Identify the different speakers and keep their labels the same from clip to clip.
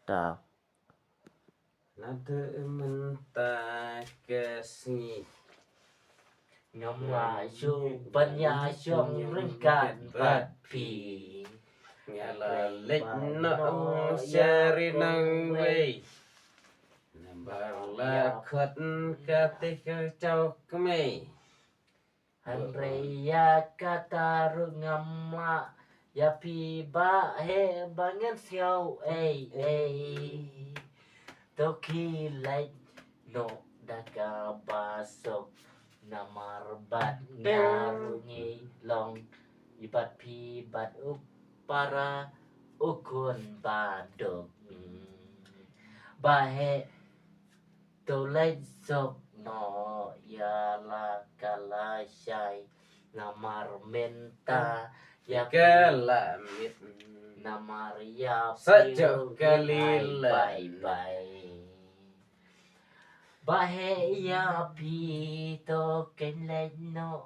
Speaker 1: Dah.
Speaker 2: Nada mentah kesni
Speaker 3: ngâm lại xuông bên nhà xuông rừng cạn bạt phì
Speaker 2: nghe là lịch nó xari nâng vây bảo là khuất ca tích châu kmei
Speaker 3: han raya kata ru ngâm la ya pi ba he bangen siau ei to khi lại no daga basok namar bat ngarungi long ibat pi bat para ukun badok bahe to lai sok no ya la kala shai namar menta ya
Speaker 2: kelamit
Speaker 3: namar ya
Speaker 2: sejak kali
Speaker 3: bye bye bahe ya pi to ken lai no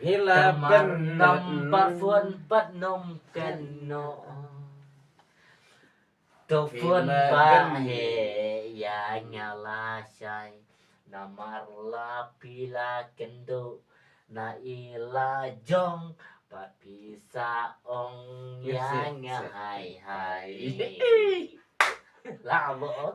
Speaker 2: Hila
Speaker 3: nam parfun pat nom ken no to fun ba he ya nyala shai namar la pila kendo na ila jong pat pisa ong ya hai hai la bo